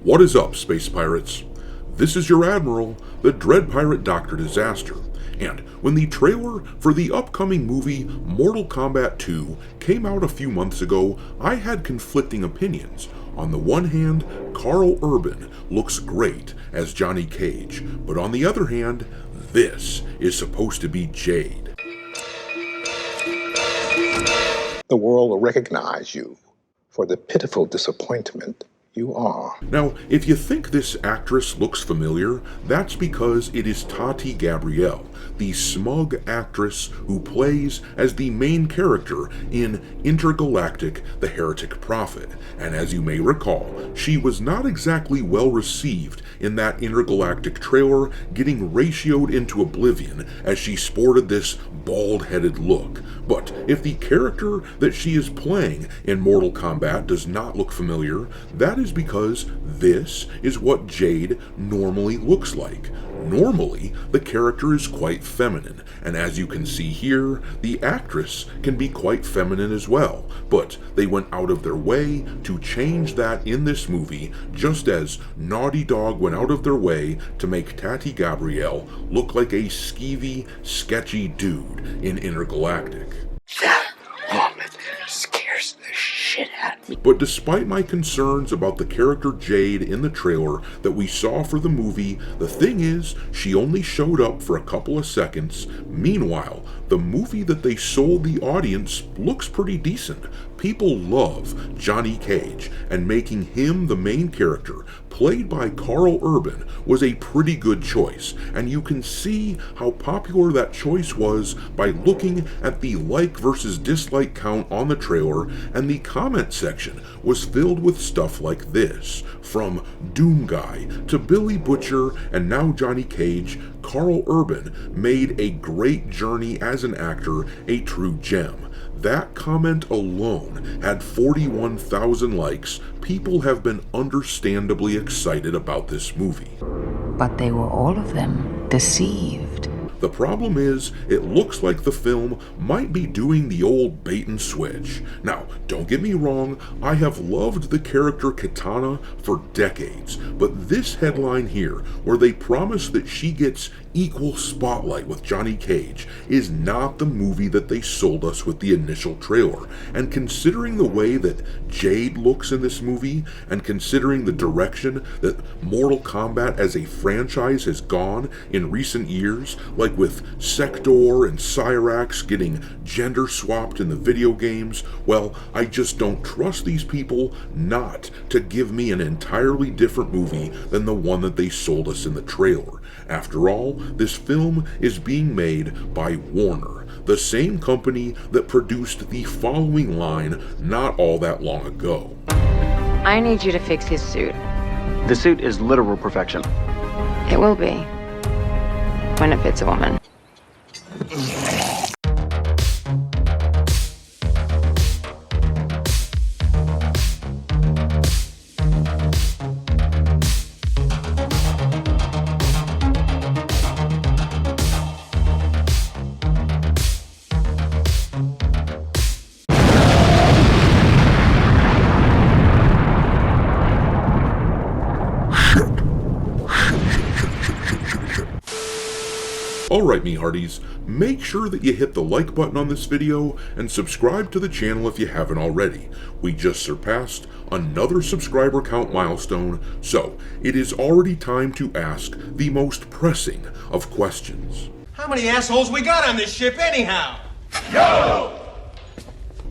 What is up, space pirates? This is your Admiral, the Dread Pirate Dr. Disaster, and when the trailer for the upcoming movie Mortal Kombat 2 came out a few months ago, I had conflicting opinions. On the one hand, Karl Urban looks great as Johnny Cage, but on the other hand, this is supposed to be Jade. The world will recognize you for the pitiful disappointment you are. Now, if you think this actress looks familiar, that's because it is Tati Gabrielle, the smug actress who plays as the main character in Intergalactic: The Heretic Prophet. And as you may recall, she was not exactly well received in that Intergalactic trailer, getting ratioed into oblivion as she sported this bald-headed look. But if the character that she is playing in Mortal Kombat does not look familiar, that is because this is what Jade normally looks like. Normally, the character is quite feminine, and as you can see here, the actress can be quite feminine as well, but they went out of their way to change that in this movie, just as Naughty Dog went out of their way to make Tati Gabrielle look like a skeevy, sketchy dude in Intergalactic. That moment scares the shit out of me. But despite my concerns about the character Jade in the trailer that we saw for the movie, the thing is, she only showed up for a couple of seconds. Meanwhile, the movie that they sold the audience looks pretty decent. People love Johnny Cage, and making him the main character, played by Karl Urban, was a pretty good choice, and you can see how popular that choice was by looking at the like versus dislike count on the trailer, and the comment section was filled with stuff like this. From Doom Guy to Billy Butcher and now Johnny Cage, Karl Urban made a great journey as an actor a true gem. That comment alone had 41,000 likes. People have been understandably excited about this movie. But they were all of them deceived. The problem is, it looks like the film might be doing the old bait and switch. Now, don't get me wrong, I have loved the character Kitana for decades, but this headline here, where they promise that she gets equal spotlight with Johnny Cage, is not the movie that they sold us with the initial trailer. And considering the way that Jade looks in this movie, and considering the direction that Mortal Kombat as a franchise has gone in recent years, like with Sector and Cyrax getting gender swapped in the video games, well, I just don't trust these people not to give me an entirely different movie than the one that they sold us in the trailer. After all, this film is being made by Warner, the same company that produced the following line not all that long ago. I need you to fix his suit. The suit is literal perfection. It will be. When it fits a woman. Alright, me hearties, make sure that you hit the like button on this video and subscribe to the channel if you haven't already. We just surpassed another subscriber count milestone, so it is already time to ask the most pressing of questions. How many assholes we got on this ship anyhow? Yo!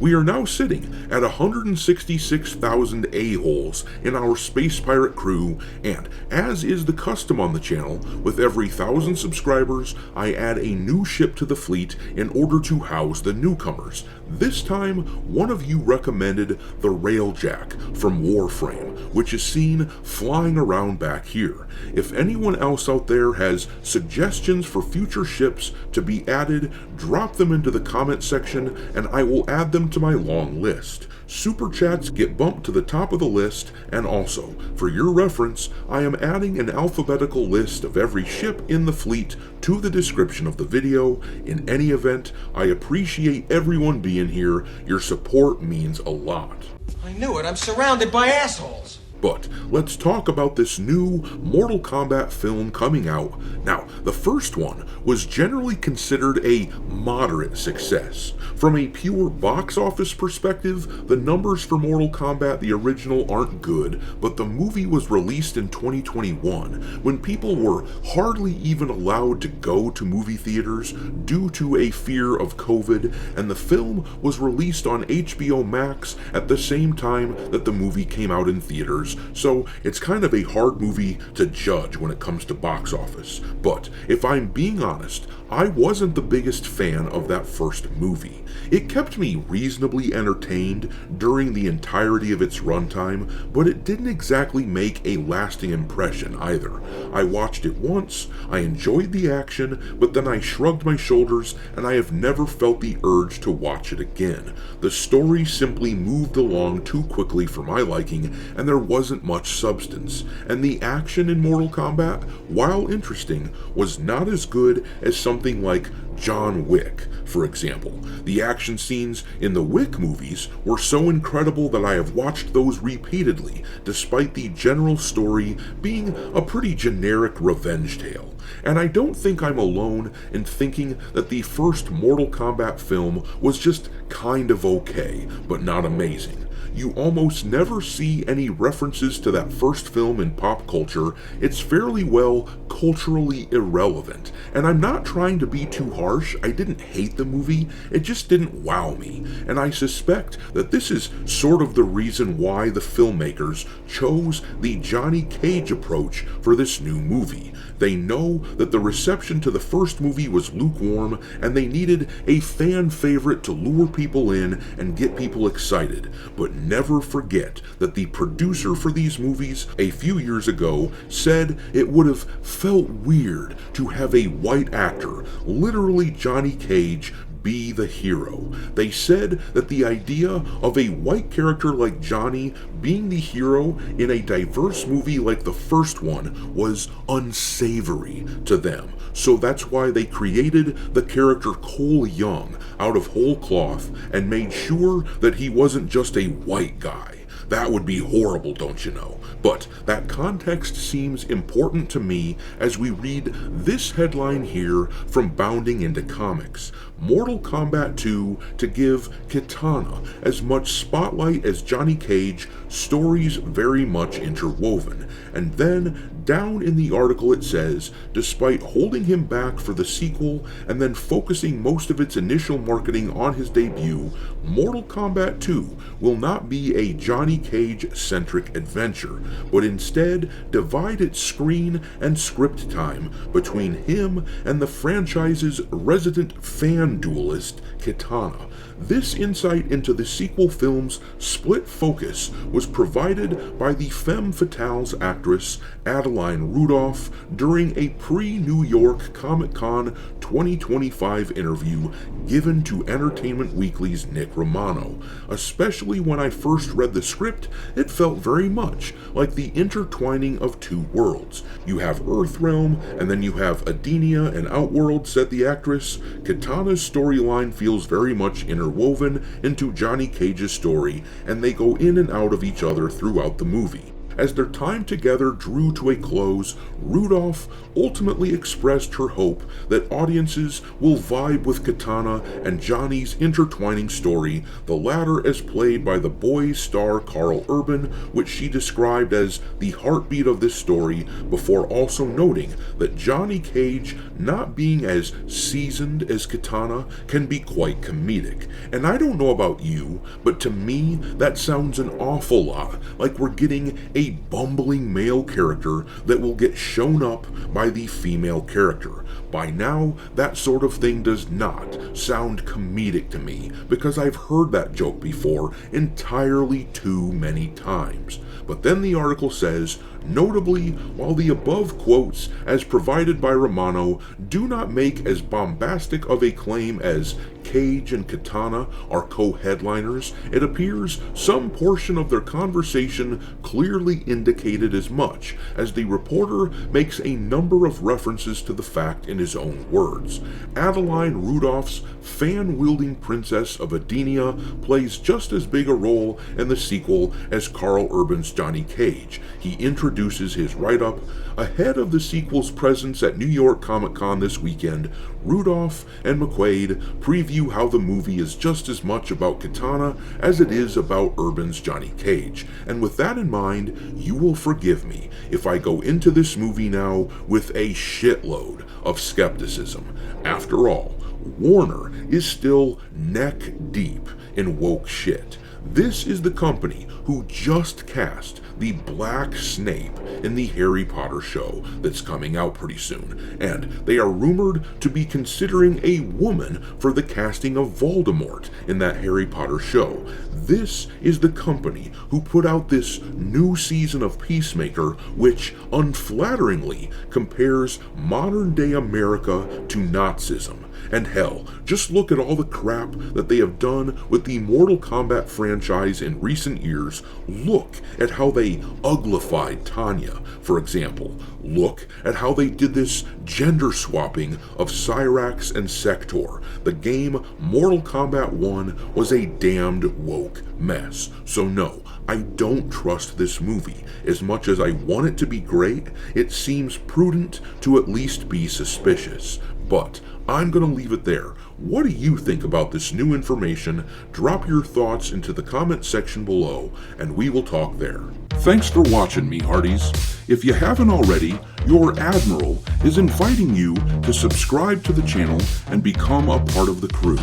We are now sitting at 166,000 a-holes in our space pirate crew, and as is the custom on the channel, with every 1,000 subscribers, I add a new ship to the fleet in order to house the newcomers. This time, one of you recommended the Railjack from Warframe, which is seen flying around back here. If anyone else out there has suggestions for future ships to be added, drop them into the comment section and I will add them to my long list. Super chats get bumped to the top of the list, and also, for your reference, I am adding an alphabetical list of every ship in the fleet to the description of the video. In any event, I appreciate everyone being here. Your support means a lot. I knew it. I'm surrounded by assholes. But let's talk about this new Mortal Kombat film coming out. Now, the first one was generally considered a moderate success. From a pure box office perspective, the numbers for Mortal Kombat the original aren't good, but the movie was released in 2021 when people were hardly even allowed to go to movie theaters due to a fear of COVID, and the film was released on HBO Max at the same time that the movie came out in theaters. So it's kind of a hard movie to judge when it comes to box office. But if I'm being honest, I wasn't the biggest fan of that first movie. It kept me reasonably entertained during the entirety of its runtime, but it didn't exactly make a lasting impression either. I watched it once, I enjoyed the action, but then I shrugged my shoulders and I have never felt the urge to watch it again. The story simply moved along too quickly for my liking, and there wasn't much substance. And the action in Mortal Kombat, while interesting, was not as good as something like John Wick, for example. The action scenes in the Wick movies were so incredible that I have watched those repeatedly, despite the general story being a pretty generic revenge tale. And I don't think I'm alone in thinking that the first Mortal Kombat film was just kind of okay, but not amazing. You almost never see any references to that first film in pop culture. It's fairly well culturally irrelevant. And I'm not trying to be too harsh. I didn't hate the movie, it just didn't wow me. And I suspect that this is sort of the reason why the filmmakers chose the Johnny Cage approach for this new movie. They know that the reception to the first movie was lukewarm, and they needed a fan favorite to lure people in and get people excited. But never forget that the producer for these movies a few years ago said it would have felt weird to have a white actor, literally Johnny Cage, be the hero. They said that the idea of a white character like Johnny being the hero in a diverse movie like the first one was unsavory to them. So that's why they created the character Cole Young out of whole cloth and made sure that he wasn't just a white guy. That would be horrible, don't you know? But that context seems important to me as we read this headline here from Bounding Into Comics. Mortal Kombat 2 to give Kitana as much spotlight as Johnny Cage, stories very much interwoven. And then down in the article it says, despite holding him back for the sequel and then focusing most of its initial marketing on his debut, Mortal Kombat 2 will not be a Johnny Cage-centric adventure, but instead divide its screen and script time between him and the franchise's resident fan duelist, Kitana. This insight into the sequel film's split focus was provided by the femme fatale's actress Adeline Rudolph during a pre-New York Comic-Con 2025 interview given to Entertainment Weekly's Nick Romano. Especially when I first read the script, it felt very much like the intertwining of two worlds. You have Earthrealm, and then you have Adenia and Outworld, said the actress. Kitana's storyline feels very much interwoven into Johnny Cage's story, and they go in and out of each other throughout the movie. As their time together drew to a close, Rudolph ultimately expressed her hope that audiences will vibe with Kitana and Johnny's intertwining story, the latter as played by The Boys star Carl Urban, which she described as the heartbeat of this story, before also noting that Johnny Cage not being as seasoned as Kitana can be quite comedic. And I don't know about you, but to me that sounds an awful lot like we're getting a bumbling male character that will get shown up by the female character. By now, that sort of thing does not sound comedic to me, because I've heard that joke before entirely too many times. But then the article says, Notably, while the above quotes, as provided by Romano, do not make as bombastic of a claim as Cage and Kitana are co-headliners, it appears some portion of their conversation clearly indicated as much, as the reporter makes a number of references to the fact in his own words. Adeline Rudolph's fan-wielding Princess of Edenia plays just as big a role in the sequel as Carl Urban's Johnny Cage. He introduces his write-up ahead of the sequel's presence at New York Comic Con this weekend. Rudolph and McQuaid preview how the movie is just as much about Kitana as it is about Urban's Johnny Cage. And with that in mind, you will forgive me if I go into this movie now with a shitload of skepticism. After all, Warner is still neck deep in woke shit. This is the company who just cast the Black Snape in the Harry Potter show that's coming out pretty soon, and they are rumored to be considering a woman for the casting of Voldemort in that Harry Potter show. This is the company who put out this new season of Peacemaker, which unflatteringly compares modern-day America to Nazism. And hell, just look at all the crap that they have done with the Mortal Kombat franchise in recent years. Look at how they uglified Tanya, for example. Look at how they did this gender swapping of Cyrax and Sector. The game Mortal Kombat 1 was a damned woke mess. So no, I don't trust this movie. As much as I want it to be great, it seems prudent to at least be suspicious. But I'm going to leave it there. What do you think about this new information? Drop your thoughts into the comment section below, and we will talk there. Thanks for watching, me hearties. If you haven't already, your Admiral is inviting you to subscribe to the channel and become a part of the crew.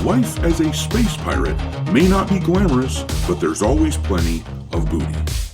Life as a space pirate may not be glamorous, but there's always plenty of booty.